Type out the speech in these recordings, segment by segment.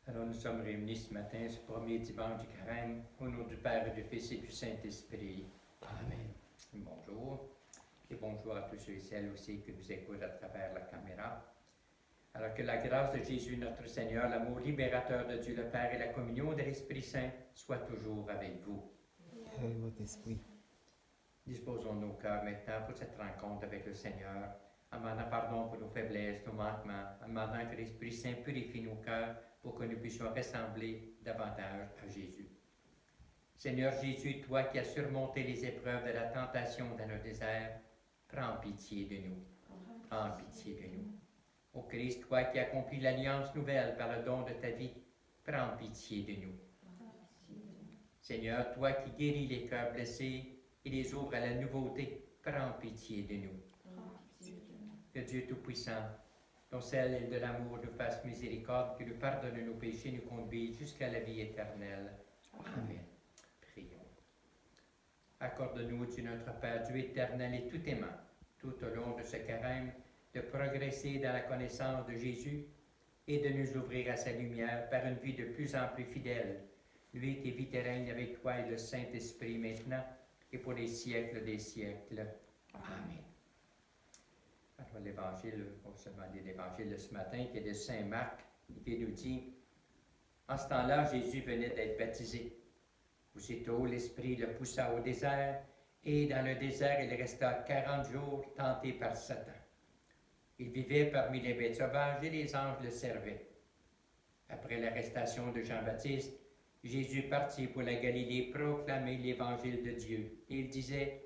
Alors nous sommes réunis ce matin, ce premier dimanche du carême, au nom du Père et du Fils et du Saint-Esprit. Amen. Bonjour, et bonjour à tous ceux et celles aussi que vous écoutent à travers la caméra. Alors que la grâce de Jésus notre Seigneur, l'amour libérateur de Dieu le Père et la communion de l'Esprit Saint soient toujours avec vous. Et avec votre esprit. Disposons nos cœurs maintenant pour cette rencontre avec le Seigneur, en demandant pardon pour nos faiblesses, nos manquements, en demandant que l'Esprit Saint purifie nos cœurs pour que nous puissions ressembler davantage à Jésus. Seigneur Jésus, toi qui as surmonté les épreuves de la tentation dans le désert, prends pitié de nous. Prends pitié de nous. Ô Christ, toi qui accomplis l'alliance nouvelle par le don de ta vie, prends pitié de nous. Seigneur, toi qui guéris les cœurs blessés et les ouvres à la nouveauté, prends pitié de nous. Que Dieu Tout-Puissant, dont celle de l'amour nous fasse miséricorde, que nous pardonne nos péchés, nous conduise jusqu'à la vie éternelle. Amen. Prions. Accorde-nous, Dieu notre Père, Dieu éternel et tout aimant, tout au long de ce carême, de progresser dans la connaissance de Jésus et de nous ouvrir à sa lumière par une vie de plus en plus fidèle. Lui qui vit et règne avec toi et le Saint-Esprit maintenant et pour les siècles des siècles. Amen. Alors l'évangile, on va se demander l'évangile de ce matin qui est de Saint Marc, qui nous dit, en ce temps-là, Jésus venait d'être baptisé. Aussitôt, l'Esprit le poussa au désert, et dans le désert, il resta 40 jours tenté par Satan. Il vivait parmi les bêtes sauvages et les anges le servaient. Après l'arrestation de Jean-Baptiste, Jésus partit pour la Galilée proclamer l'évangile de Dieu. Et il disait,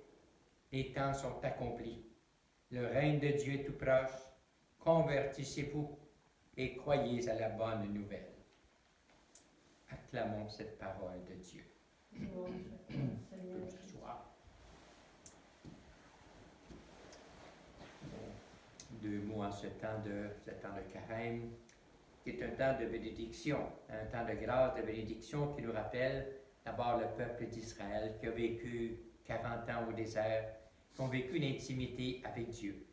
les temps sont accomplis. Le règne de Dieu est tout proche. Convertissez-vous et croyez à la bonne nouvelle. Acclamons cette parole de Dieu. Nous s'asseoir. Deux mots en ce temps de carême, qui est un temps de bénédiction, un temps de grâce, de bénédiction qui nous rappelle d'abord le peuple d'Israël qui a vécu 40 ans au désert, qui ont vécu une intimité avec Dieu.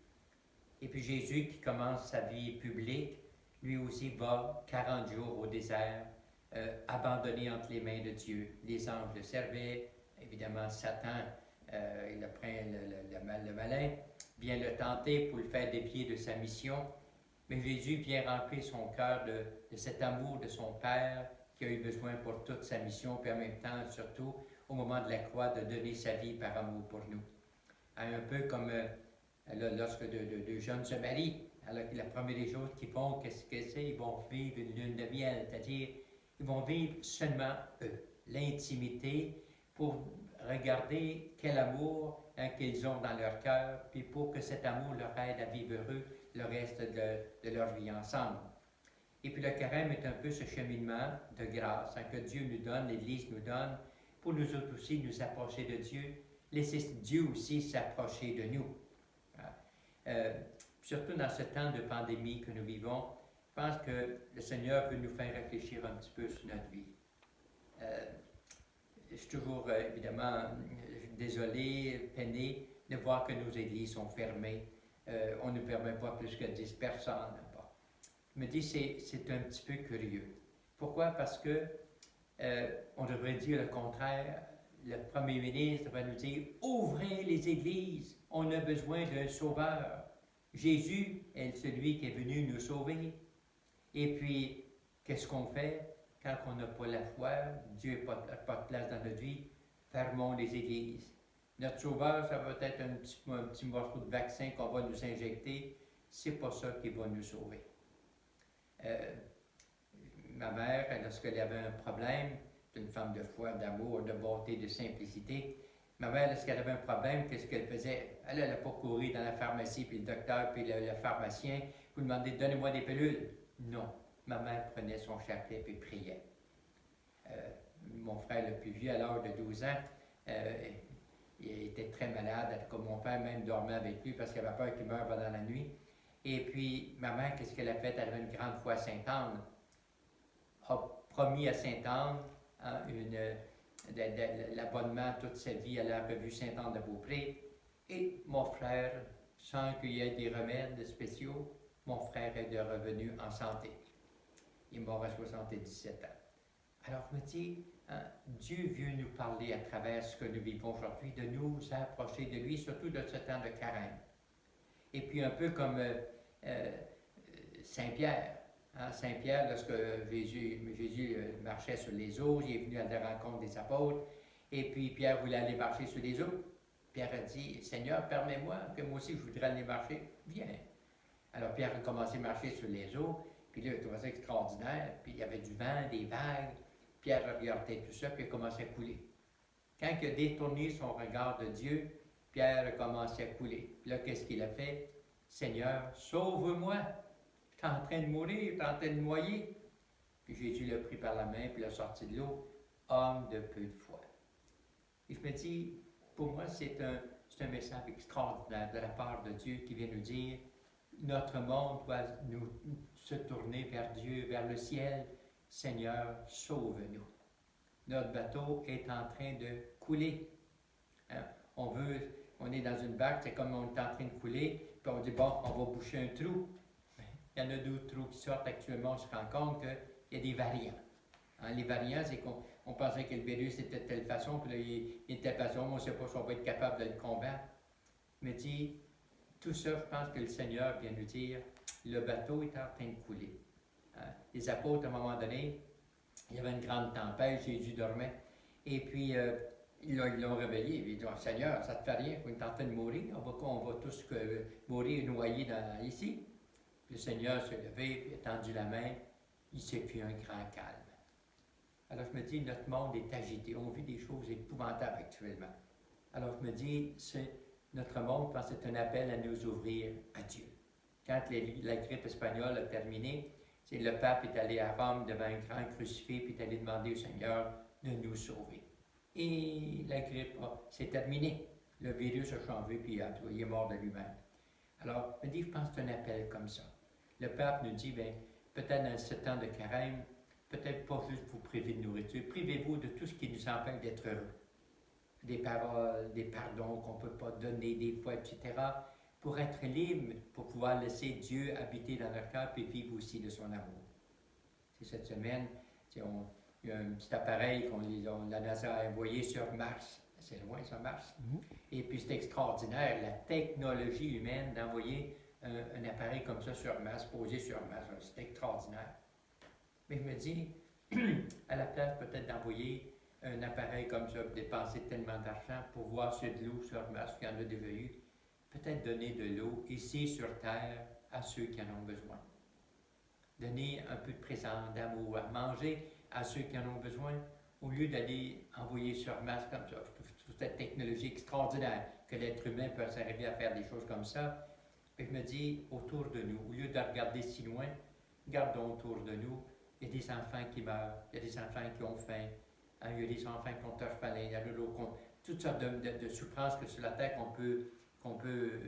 Et puis Jésus qui commence sa vie publique, lui aussi va 40 jours au désert, abandonné entre les mains de Dieu. Les anges le servaient, évidemment Satan, le malin, vient le tenter pour le faire dévier de sa mission. Mais Jésus vient remplir son cœur de cet amour de son Père qui a eu besoin pour toute sa mission, puis en même temps, surtout, au moment de la croix, de donner sa vie par amour pour nous. Un peu comme lorsque deux jeunes se marient, alors que la première des choses qu'ils font, qu'est-ce que c'est? Ils vont vivre une lune de miel, c'est-à-dire ils vont vivre seulement eux, l'intimité, pour regarder quel amour qu'ils ont dans leur cœur, puis pour que cet amour leur aide à vivre heureux le reste de leur vie ensemble. Et puis le carême est un peu ce cheminement de grâce que Dieu nous donne, l'Église nous donne, pour nous autres aussi nous approcher de Dieu, laisser Dieu aussi s'approcher de nous. Surtout dans ce temps de pandémie que nous vivons, je pense que le Seigneur veut nous faire réfléchir un petit peu sur notre vie. Je suis toujours, évidemment, désolé, peiné de voir que nos églises sont fermées. On ne permet pas plus que 10 personnes. Je me dis, c'est un petit peu curieux. Pourquoi? Parce que on devrait dire le contraire. Le premier ministre va nous dire, ouvrez les églises, on a besoin d'un sauveur. Jésus est celui qui est venu nous sauver. Et puis, qu'est-ce qu'on fait quand on n'a pas la foi? Dieu n'a pas de place dans notre vie. Fermons les églises. Notre sauveur, ça va être un petit morceau de vaccin qu'on va nous injecter. C'est pas ça qui va nous sauver. Ma mère, lorsqu'elle avait un problème, c'est une femme de foi, d'amour, de bonté, de simplicité. Ma mère, lorsqu'elle avait un problème, qu'est-ce qu'elle faisait? Elle n'a pas couru dans la pharmacie, puis le docteur, puis le pharmacien, pour demander, donnez-moi des pilules. Non. Ma mère prenait son chapelet, puis priait. Mon frère le plus vieux, à l'âge de 12 ans, il était très malade, comme mon père même dormait avec lui, parce qu'il avait peur qu'il meure pendant la nuit. Et puis, ma mère, qu'est-ce qu'elle a fait? Elle avait une grande foi à Sainte-Anne. A promis à Sainte-Anne l'abonnement toute sa vie à la revue Sainte-Anne de Beaupré. Et mon frère, sans qu'il y ait des remèdes spéciaux, mon frère est revenu en santé. Il est mort à 77 ans. Alors je me dis, hein, Dieu veut nous parler à travers ce que nous vivons aujourd'hui, de nous approcher de lui, surtout de ce temps de carême. Et puis un peu comme Saint Pierre. Hein, Saint Pierre, lorsque Jésus marchait sur les eaux, il est venu à la rencontre des apôtres, et puis Pierre voulait aller marcher sur les eaux. Pierre a dit, Seigneur, permets-moi, que moi aussi je voudrais aller marcher. Viens. Alors Pierre a commencé à marcher sur les eaux, puis là, il a trouvé ça extraordinaire, puis il y avait du vent, des vagues. Pierre a regardé tout ça, puis il a commencé à couler. Quand il a détourné son regard de Dieu, Pierre a commencé à couler. Puis là, qu'est-ce qu'il a fait? Seigneur, sauve-moi! Je suis en train de mourir, je suis en train de noyer. Puis Jésus l'a pris par la main, puis l'a sorti de l'eau. Homme de peu de foi. Et je me dis, pour moi, c'est un message extraordinaire de la part de Dieu qui vient nous dire, notre monde doit nous se tourner vers Dieu, vers le ciel. Seigneur, sauve-nous. Notre bateau est en train de couler. Hein? On est dans une barque, c'est comme on est en train de couler, puis on dit, bon, on va boucher un trou. Il y en a 2 trous qui sortent actuellement, on se rend compte qu'il y a des variants. Hein? Les variants, c'est qu'on pensait que le virus était de telle façon, puis là, il est de telle façon, on ne sait pas si on va être capable de le combattre. Mais dit, tout ça, je pense que le Seigneur vient nous dire, le bateau est en train de couler. Les apôtres, à un moment donné, il y avait une grande tempête, Jésus dormait, et puis ils l'ont réveillé, ils lui ont dit, Seigneur, ça ne te fait rien, on est en train de mourir, on va tous mourir noyés ici. Puis le Seigneur s'est levé, puis a tendu la main, il s'est fait un grand calme. Alors je me dis, notre monde est agité, on vit des choses épouvantables actuellement. Alors je me dis, notre monde, je pense que c'est un appel à nous ouvrir à Dieu. Quand la grippe espagnole a terminé, le pape est allé à Rome devant un grand crucifix, puis est allé demander au Seigneur de nous sauver. Et la grippe s'est terminée. Le virus a changé, puis il est mort de lui-même. Alors, je me dis, je pense que c'est un appel comme ça. Le pape nous dit, bien, peut-être dans ce temps de carême, peut-être pas juste vous priver de nourriture, privez-vous de tout ce qui nous empêche d'être heureux. Des paroles, des pardons qu'on ne peut pas donner des fois, etc., pour être libre, pour pouvoir laisser Dieu habiter dans notre cœur et vivre aussi de son amour. C'est cette semaine, il y a un petit appareil la NASA a envoyé sur Mars. C'est loin, ça, Mars. Et puis c'est extraordinaire, la technologie humaine d'envoyer un appareil comme ça sur Mars, posé sur Mars. C'est extraordinaire. Mais je me dis, à la place peut-être d'envoyer un appareil comme ça, dépenser tellement d'argent pour voir sur de l'eau sur Mars, qu'il y en a déjà eu, peut-être donner de l'eau ici sur Terre à ceux qui en ont besoin. Donner un peu de présence, d'amour, à manger à ceux qui en ont besoin, au lieu d'aller envoyer sur Mars comme ça. Je trouve cette technologie extraordinaire que l'être humain peut s'arriver à faire des choses comme ça. Et je me dis, autour de nous, au lieu de regarder si loin, regardons autour de nous. Il y a des enfants qui meurent, il y a des enfants qui ont faim, il y a des enfants qui ont orphelins, il y a toutes sortes de souffrances que sur la terre qu'on peut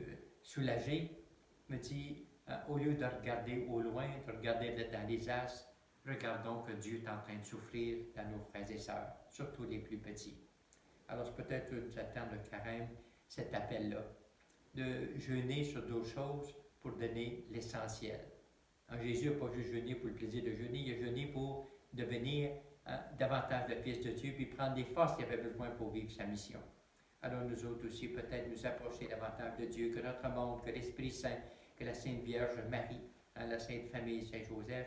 soulager. Me dit, au lieu de regarder au loin, de regarder dans les astres, regardons que Dieu est en train de souffrir dans nos frères et sœurs, surtout les plus petits. Alors c'est peut-être une temps de carême, cet appel-là, de jeûner sur d'autres choses pour donner l'essentiel. Jésus n'a pas juste jeûné pour le plaisir de jeûner, il a jeûné pour devenir davantage le Fils de Dieu, puis prendre les forces qu'il avait besoin pour vivre sa mission. Alors nous autres aussi, peut-être nous approcher davantage de Dieu, que notre monde, que l'Esprit Saint, que la Sainte Vierge Marie, la Sainte Famille Saint-Joseph,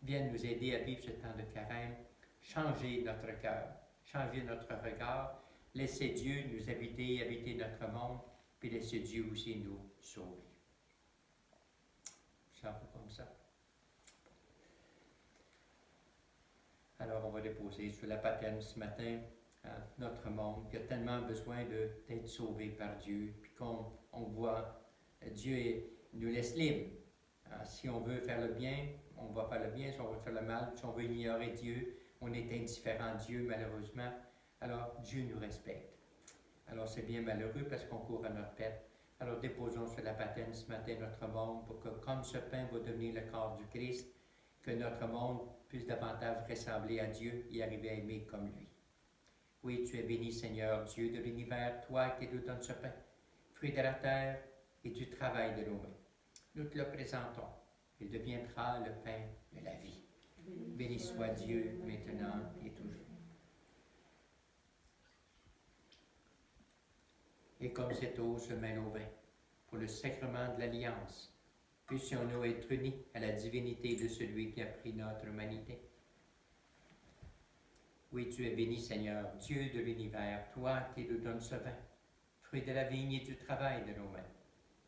viennent nous aider à vivre ce temps de carême, changer notre cœur, changer notre regard, laisser Dieu nous habiter notre monde, puis laisser Dieu aussi nous sauver. C'est un peu comme ça. Alors on va déposer sur la paterne ce matin notre monde qui a tellement besoin d'être sauvé par Dieu, puis qu'on voit Dieu nous laisse libre. Si on veut faire le bien, on va faire le bien. Si on veut faire le mal, si on veut ignorer Dieu, on est indifférent à Dieu malheureusement. Alors Dieu nous respecte. Alors c'est bien malheureux parce qu'on court à notre perte. Alors déposons sur la paterne ce matin notre monde pour que comme ce pain va devenir le corps du Christ, que notre monde puisse davantage ressembler à Dieu et arriver à aimer comme lui. Oui, tu es béni Seigneur, Dieu de l'univers, toi qui nous donnes ce pain, fruit de la terre et du travail de nos mains. Nous te le présentons, il deviendra le pain de la vie. Béni soit Dieu, maintenant et toujours. Et comme cette eau se mêle au vin, pour le sacrement de l'Alliance, puissions-nous être unis à la divinité de celui qui a pris notre humanité. Oui, tu es béni, Seigneur, Dieu de l'univers, toi qui nous donnes ce vin, fruit de la vigne et du travail de nos mains.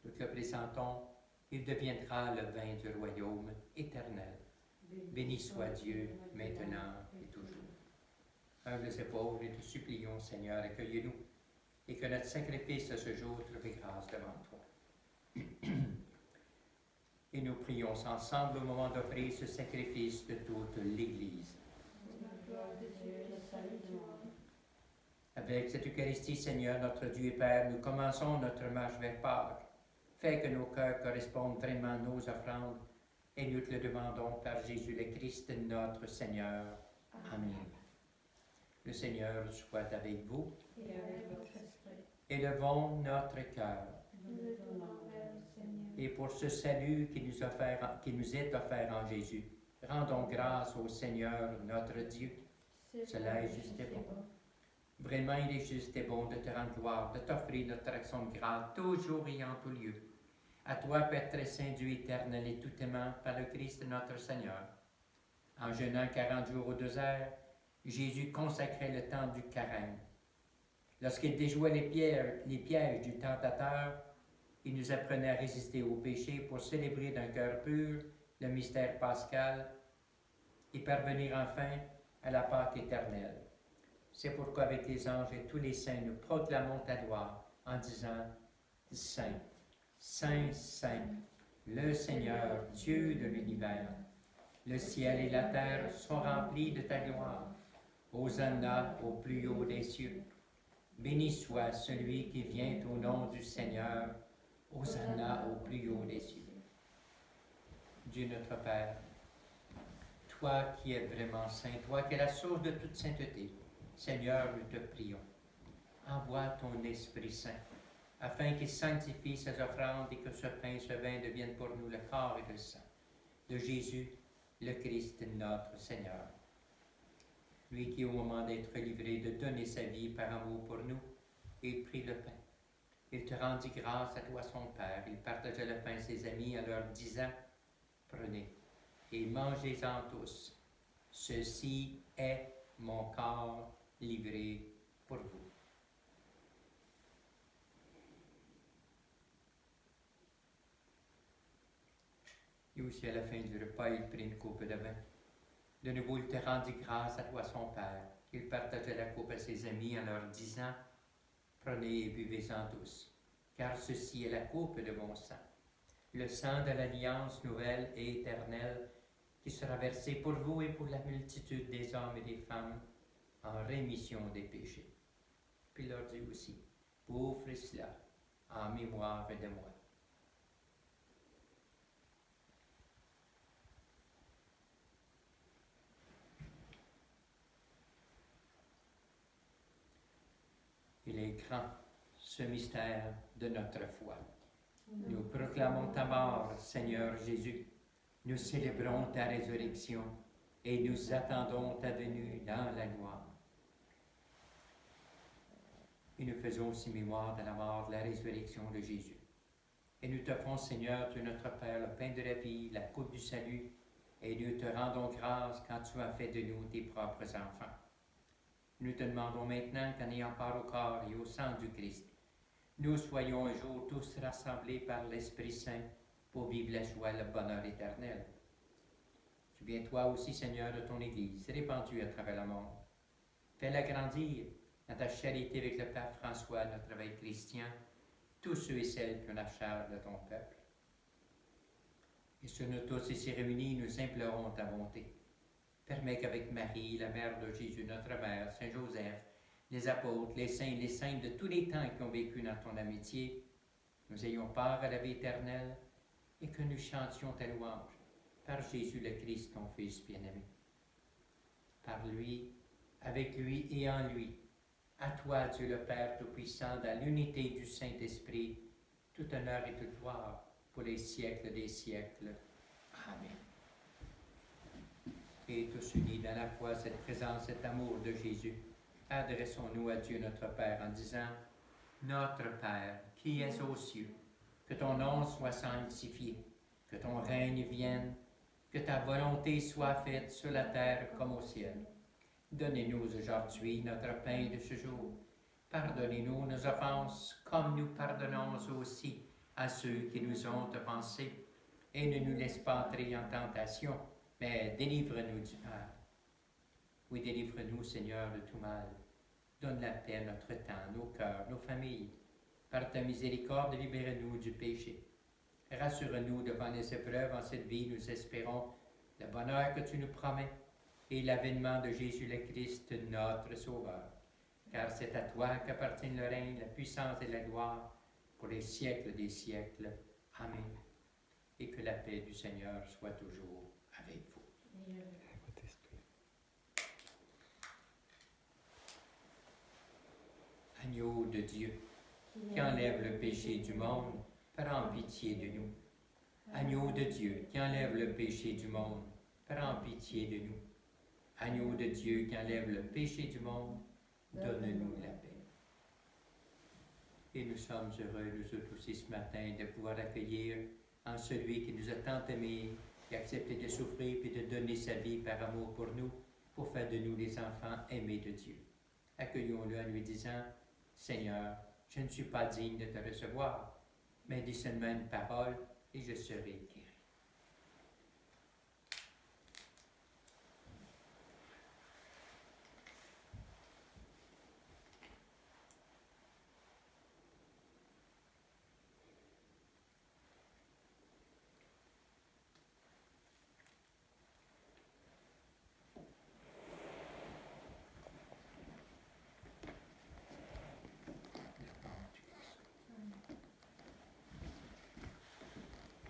Nous te le présentons, il deviendra le vin du royaume éternel. Béni soit Dieu, maintenant et toujours. Humbles et pauvres, nous te supplions, Seigneur, accueille-nous, et que notre sacrifice à ce jour trouve grâce devant toi. Et nous prions ensemble au moment d'offrir ce sacrifice de toute l'Église. Avec cette Eucharistie, Seigneur, notre Dieu et Père, nous commençons notre marche vers Pâques. Fais que nos cœurs correspondent vraiment à nos offrandes, et nous te le demandons par Jésus le Christ, notre Seigneur. Amen. Le Seigneur soit avec vous. Et avec votre esprit. Élevons notre cœur. Nous le donnons vers le Seigneur. Et pour ce salut qui nous est offert en Jésus, rendons grâce au Seigneur notre Dieu. Cela est juste et bon. Vraiment, il est juste et bon de te rendre gloire, de t'offrir notre action de grâce, toujours et en tout lieu. À toi, Père très saint, Dieu éternel et tout aimant, par le Christ notre Seigneur. En jeûnant 40 jours au désert, Jésus consacrait le temps du carême. Lorsqu'il déjouait les pièges du tentateur, il nous apprenait à résister au péché pour célébrer d'un cœur pur le mystère pascal et parvenir enfin à la Pâque éternelle. C'est pourquoi avec les anges et tous les saints, nous proclamons ta gloire en disant « Saint, Saint, Saint, le Seigneur, Dieu de l'univers. Le ciel et la terre sont remplis de ta gloire. Hosanna au plus haut des cieux. Béni soit celui qui vient au nom du Seigneur. Hosanna au plus haut des cieux. » Dieu notre Père, toi qui es vraiment saint, toi qui es la source de toute sainteté, Seigneur, nous te prions. Envoie ton Esprit Saint, afin qu'il sanctifie ces offrandes et que ce pain et ce vin deviennent pour nous le corps et le sang de Jésus, le Christ, notre Seigneur. Lui qui, au moment d'être livré, de donner sa vie par amour pour nous, il prit le pain. Il te rendit grâce à toi, son Père. Il partagea le pain à ses amis en leur disant, « Prenez et mangez-en tous. Ceci est mon corps livré pour vous. » Et aussi à la fin du repas, il prit une coupe de vin. De nouveau, il te rendit grâce à toi, son Père. Il partagea la coupe à ses amis en leur disant, « Prenez et buvez-en tous, car ceci est la coupe de mon sang, le sang de l'alliance nouvelle et éternelle, qui sera versé pour vous et pour la multitude des hommes et des femmes en rémission des péchés. » Puis il leur dit aussi, « Vous ferez cela en mémoire de moi. » Il est grand, ce mystère de notre foi. Nous proclamons ta mort, Seigneur Jésus. Nous célébrons ta résurrection et nous attendons ta venue dans la gloire. Et nous faisons aussi mémoire de la mort, de la résurrection de Jésus. Et nous t'offrons, Seigneur, Dieu notre Père, le pain de la vie, la coupe du salut, et nous te rendons grâce quand tu as fait de nous tes propres enfants. Nous te demandons maintenant qu'en ayant part au corps et au sang du Christ, nous soyons un jour tous rassemblés par l'Esprit Saint pour vivre la joie et le bonheur éternel. Souviens-toi aussi, Seigneur, de ton Église, répandue à travers le monde. Fais-la grandir dans ta charité avec le Père François, notre évêque chrétien, tous ceux et celles qui ont la charge de ton peuple. Et sur nous tous ici réunis, nous implorons ta bonté. Permets qu'avec Marie, la mère de Jésus, notre mère, Saint Joseph, les apôtres, les saints et les saintes de tous les temps qui ont vécu dans ton amitié, nous ayons part à la vie éternelle et que nous chantions ta louange par Jésus le Christ, ton Fils bien-aimé. Par lui, avec lui et en lui, à toi, Dieu le Père Tout-Puissant, dans l'unité du Saint-Esprit, tout honneur et toute gloire pour les siècles des siècles. Amen. Et et tous unis dans la foi, cette présence, cet amour de Jésus, adressons-nous à Dieu notre Père en disant, Notre Père, qui es aux cieux, que ton nom soit sanctifié, que ton règne vienne, que ta volonté soit faite sur la terre comme au ciel. Donnez-nous aujourd'hui notre pain de ce jour. Pardonnez-nous nos offenses, comme nous pardonnons aussi à ceux qui nous ont offensés. Et ne nous laisse pas entrer en tentation, mais délivre-nous du mal. Oui, délivre-nous, Seigneur, de tout mal. Donne la paix à notre temps, nos cœurs, nos familles. Par ta miséricorde, libère-nous du péché. Rassure-nous devant les épreuves en cette vie, nous espérons le bonheur que tu nous promets et l'avènement de Jésus le Christ, notre Sauveur. Car c'est à toi qu'appartiennent le règne, la puissance et la gloire pour les siècles des siècles. Amen. Et que la paix du Seigneur soit toujours avec vous. Avec votre esprit. Agneau de Dieu, qui enlève le péché du monde, prends pitié de nous. Agneau de Dieu, qui enlève le péché du monde, prends pitié de nous. Agneau de Dieu, qui enlève le péché du monde, donne-nous la paix. Et nous sommes heureux, nous autres aussi, ce matin, de pouvoir accueillir en celui qui nous a tant aimés, qui a accepté de souffrir et de donner sa vie par amour pour nous, pour faire de nous les enfants aimés de Dieu. Accueillons-le en lui disant, Seigneur, je ne suis pas digne de te recevoir, mais dis seulement une parole et je serai guéri.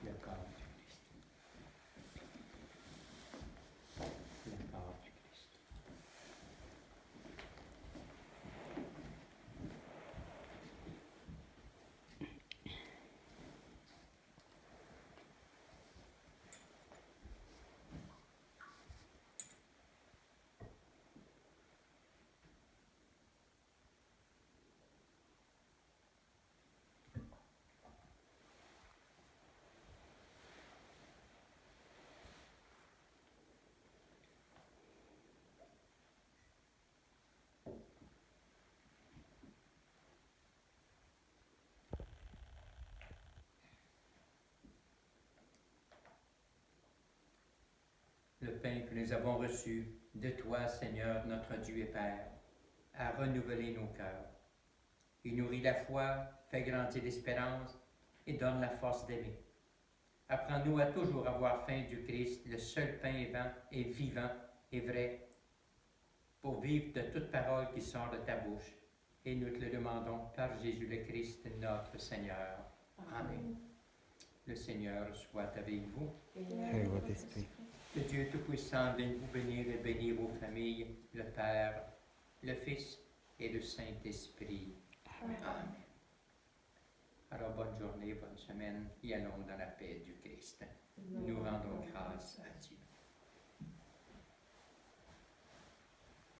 Le corps du Christ. Le corps du Christ. Le pain que nous avons reçu de toi, Seigneur, notre Dieu et Père, a renouvelé nos cœurs. Il nourrit la foi, fait grandir l'espérance et donne la force d'aimer. Apprends-nous à toujours avoir faim du Christ, le seul pain vivant et vrai, pour vivre de toute parole qui sort de ta bouche. Et nous te le demandons par Jésus le Christ, notre Seigneur. Amen. Le Seigneur soit avec vous. Avec votre esprit. Que Dieu Tout-Puissant vienne vous bénir et bénir vos familles, le Père, le Fils et le Saint-Esprit. Amen. Alors, bonne journée, bonne semaine, et allons dans la paix du Christ. Nous rendons grâce à Dieu.